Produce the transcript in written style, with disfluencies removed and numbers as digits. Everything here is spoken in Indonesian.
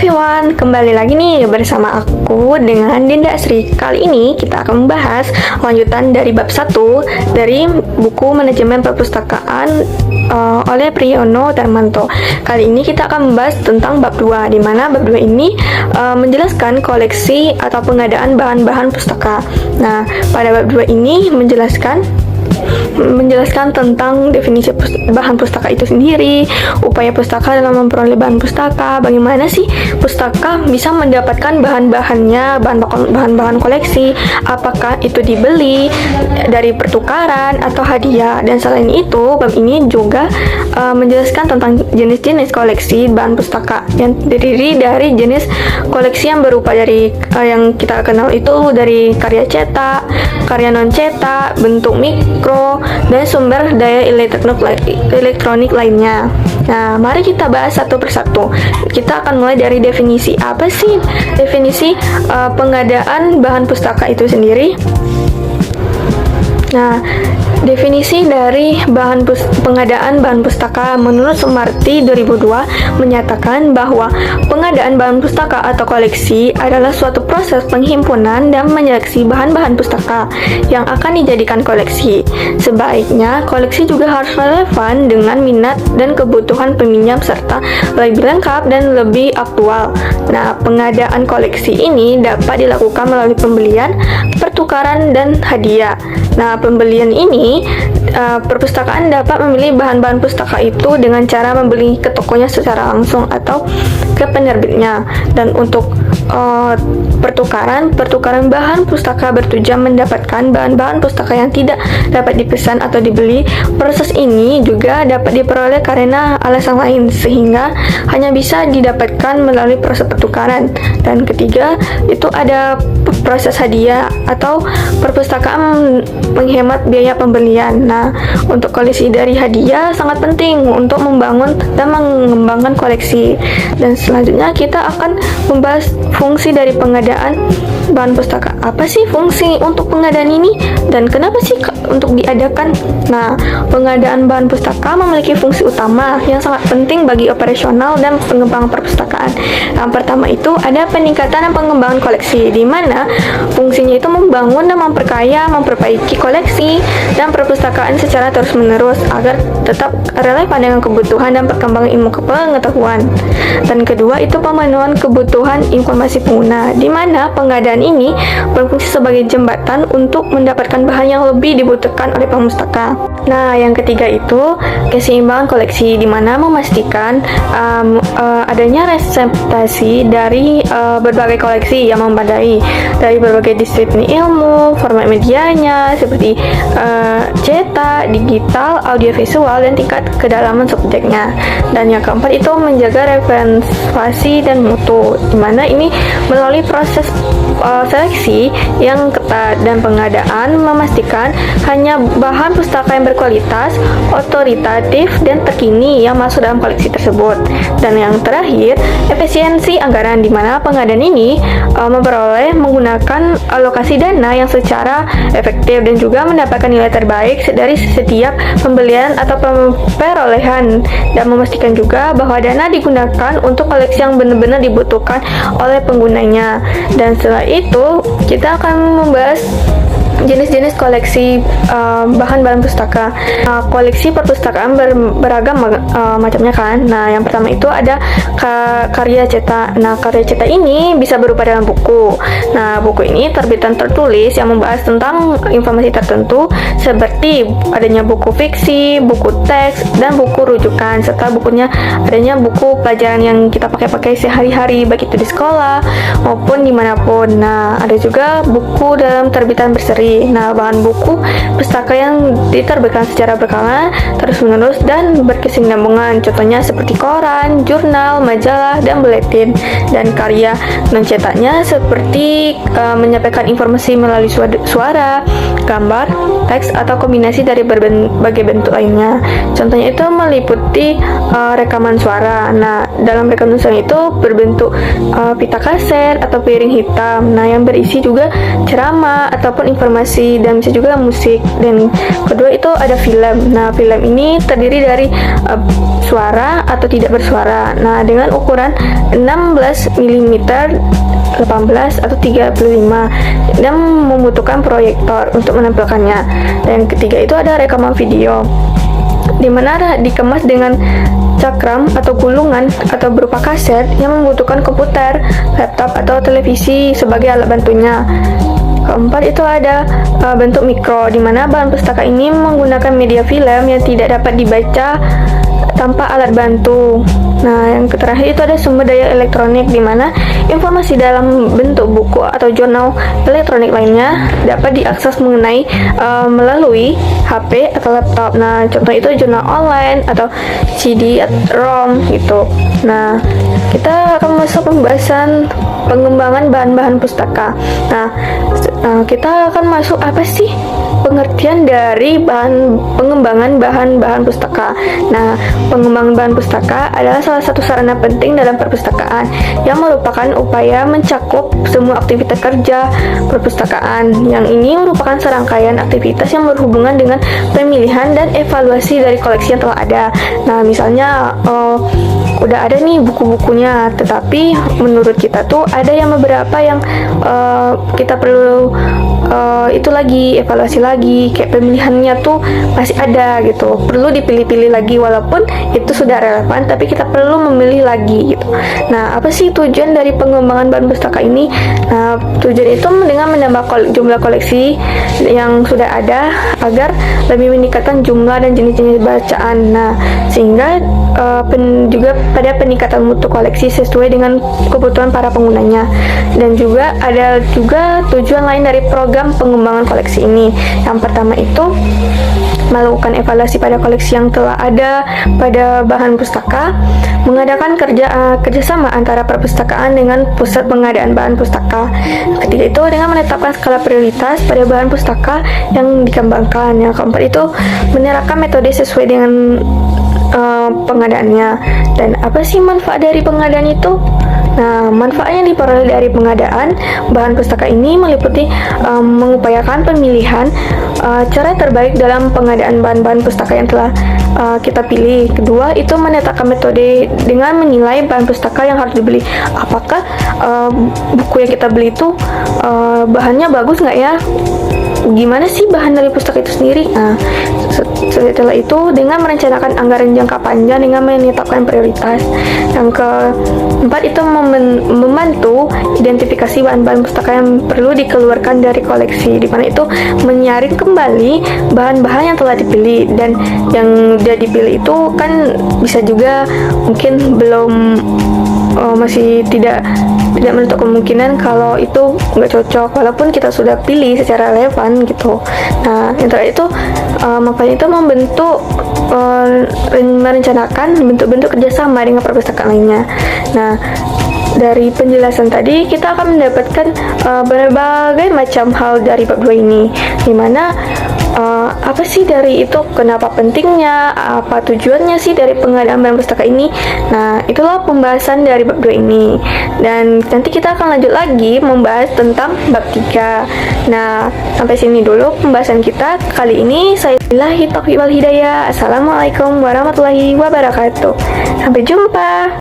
everyone, kembali lagi nih bersama aku dengan Dinda Asri. Kali ini kita akan membahas lanjutan dari bab 1 dari buku Manajemen Perpustakaan oleh Priyono Darmanto. Kali ini kita akan membahas tentang bab 2, di mana bab 2 ini menjelaskan koleksi atau pengadaan bahan-bahan pustaka. Nah, pada bab 2 ini menjelaskan tentang definisi bahan pustaka itu sendiri, upaya pustaka dalam memperoleh bahan pustaka, bagaimana sih pustaka bisa mendapatkan bahan-bahannya, bahan-bahan koleksi, apakah itu dibeli dari pertukaran atau hadiah. Dan selain itu, bab ini juga menjelaskan tentang jenis-jenis koleksi bahan pustaka yang terdiri dari jenis koleksi yang berupa dari yang kita kenal itu dari karya cetak, karya non cetak, bentuk mikro, dan sumber daya elektronik lainnya. Nah, mari kita bahas satu persatu. Kita akan mulai dari definisi. Apa sih definisi pengadaan bahan pustaka itu sendiri? Nah, definisi dari pengadaan bahan pustaka menurut Sumarti 2002 menyatakan bahwa pengadaan bahan pustaka atau koleksi adalah suatu proses penghimpunan dan menyeleksi bahan-bahan pustaka yang akan dijadikan koleksi. Sebaiknya, koleksi juga harus relevan dengan minat dan kebutuhan peminjam serta lebih lengkap dan lebih aktual. Nah, pengadaan koleksi ini dapat dilakukan melalui pembelian, pertukaran, dan hadiah. Nah, pembelian ini perpustakaan dapat memilih bahan-bahan pustaka itu dengan cara membeli ke tokonya secara langsung atau ke penerbitnya. Dan untuk pertukaran bahan pustaka bertujuan mendapatkan bahan-bahan pustaka yang tidak dapat dipesan atau dibeli. Proses ini juga dapat diperoleh karena alasan lain, sehingga hanya bisa didapatkan melalui proses pertukaran. Dan ketiga, itu ada proses hadiah atau perpustakaan menghemat biaya pembelian. Nah, untuk koleksi dari hadiah sangat penting untuk membangun dan mengembangkan koleksi. Dan selanjutnya kita akan membahas fungsi dari pengadaan bahan pustaka. Apa sih fungsi untuk pengadaan ini dan kenapa sih untuk diadakan? Nah, pengadaan bahan pustaka memiliki fungsi utama yang sangat penting bagi operasional dan pengembangan perpustakaan. Yang pertama itu ada peningkatan dan pengembangan koleksi, di mana fungsinya itu membangun dan memperbaiki koleksi dan perpustakaan secara terus-menerus agar tetap relevan dengan kebutuhan dan perkembangan ilmu pengetahuan. Dan kedua itu pemenuhan kebutuhan informasi pengguna, di mana pengadaan ini berfungsi sebagai jembatan untuk mendapatkan bahan yang lebih dibutuhkan oleh pemustaka. Nah, yang ketiga itu keseimbangan koleksi, di mana memastikan adanya representasi dari berbagai koleksi yang memadai dari berbagai disiplin ilmu, format medianya seperti cetak, digital, audiovisual, dan tingkat kedalaman subjeknya. Dan yang keempat itu menjaga referensi dan mutu, di mana ini melalui proses seleksi yang ketat, dan pengadaan memastikan hanya bahan pustaka yang berkualitas, otoritatif, dan terkini yang masuk dalam koleksi tersebut. Dan yang terakhir, efisiensi anggaran, di mana pengadaan ini memperoleh menggunakan alokasi dana yang secara efektif dan juga mendapatkan nilai terbaik dari setiap pembelian atau perolehan, dan memastikan juga bahwa dana digunakan untuk koleksi yang benar-benar dibutuhkan oleh penggunanya. Dan setelah itu kita akan membahas jenis-jenis koleksi bahan-bahan pustaka. Koleksi perpustakaan beragam macamnya kan. Nah, yang pertama itu ada karya cetak. Nah, karya cetak ini bisa berupa dalam buku. Nah, buku ini terbitan tertulis yang membahas tentang informasi tertentu seperti adanya buku fiksi, buku teks, dan buku rujukan, serta adanya buku pelajaran yang kita pakai sehari-hari baik itu di sekolah maupun dimanapun. Nah, ada juga buku dalam terbitan berseri. Nah, bahan buku pustaka yang diterbitkan secara berkala, terus-menerus, dan berkesinambungan. Contohnya seperti koran, jurnal, majalah, dan buletin. Dan karya non-cetaknya seperti menyampaikan informasi melalui suara, gambar, teks, atau kombinasi dari berbagai bentuk lainnya. Contohnya itu meliputi rekaman suara. Nah, dalam rekaman suara itu berbentuk pita kaset atau piring hitam. Nah, yang berisi juga ceramah ataupun informasi dan bisa juga musik. Dan kedua itu ada film. Nah, film ini terdiri dari bersuara atau tidak bersuara. Nah, dengan ukuran 16 mm, 18 atau 35, dan membutuhkan proyektor untuk menampilkannya. Dan yang ketiga itu ada rekaman video, di mana dikemas dengan cakram atau gulungan atau berupa kaset yang membutuhkan komputer, laptop atau televisi sebagai alat bantunya. Keempat itu ada bentuk mikro, di mana bahan pustaka ini menggunakan media film yang tidak dapat dibaca tanpa alat bantu. Nah, yang terakhir itu ada sumber daya elektronik, di mana informasi dalam bentuk buku atau jurnal elektronik lainnya dapat diakses melalui HP atau laptop. Nah, contoh itu jurnal online atau CD ROM gitu. Nah, kita akan masuk pembahasan pengembangan bahan-bahan pustaka. Nah, kita akan masuk apa sih pengertian dari pengembangan bahan-bahan pustaka. Nah, pengembangan bahan pustaka adalah salah satu sarana penting dalam perpustakaan yang merupakan upaya mencakup semua aktivitas kerja perpustakaan. Yang ini merupakan serangkaian aktivitas yang berhubungan dengan pemilihan dan evaluasi dari koleksi yang telah ada. Nah, misalnya udah ada nih buku-bukunya, tetapi menurut kita tuh ada yang beberapa yang kita perlu itu lagi evaluasi lagi, kayak pemilihannya tuh masih ada gitu, perlu dipilih-pilih lagi, walaupun itu sudah relevan tapi kita perlu memilih lagi gitu. Nah, apa sih tujuan dari pengembangan bahan pustaka ini? Nah, tujuan itu dengan menambah jumlah koleksi yang sudah ada agar lebih meningkatkan jumlah dan jenis-jenis bacaan. Nah, sehingga juga pada peningkatan mutu koleksi sesuai dengan kebutuhan para penggunanya. Dan juga ada juga tujuan lain dari program pengembangan koleksi ini. Yang pertama itu melakukan evaluasi pada koleksi yang telah ada pada bahan pustaka, mengadakan kerjasama antara perpustakaan dengan pusat pengadaan bahan pustaka. Ketiga itu dengan menetapkan skala prioritas pada bahan pustaka yang dikembangkan. Yang keempat itu menerapkan metode sesuai dengan pengadaannya. Dan apa sih manfaat dari pengadaan itu? Nah, manfaat yang diperoleh dari pengadaan bahan pustaka ini meliputi mengupayakan pemilihan cara terbaik dalam pengadaan bahan-bahan pustaka yang telah kita pilih. Kedua, itu menetapkan metode dengan menilai bahan pustaka yang harus dibeli. Apakah buku yang kita beli itu bahannya bagus nggak ya? Gimana sih bahan dari pustaka itu sendiri? Nah, setelah itu dengan merencanakan anggaran jangka panjang dengan menetapkan prioritas. Yang keempat itu membantu identifikasi bahan-bahan pustaka yang perlu dikeluarkan dari koleksi, di mana itu menyaring kembali bahan-bahan yang telah dipilih, dan yang sudah dipilih itu kan bisa juga mungkin belum masih tidak menutup kemungkinan kalau itu nggak cocok walaupun kita sudah pilih secara relevan gitu. Nah, yang terakhir itu makanya itu merencanakan bentuk-bentuk kerjasama dengan perpustakaan lainnya. Nah, dari penjelasan tadi kita akan mendapatkan berbagai macam hal dari bab 2 ini, dimana apa sih dari itu, kenapa pentingnya, apa tujuannya sih dari pengadaan bahan pustaka ini. Nah, itulah pembahasan dari bab 2 ini, dan nanti kita akan lanjut lagi membahas tentang bab 3. Nah, sampai sini dulu pembahasan kita kali ini. Saya billahi taufiq wal hidayah. Assalamualaikum warahmatullahi wabarakatuh. Sampai jumpa.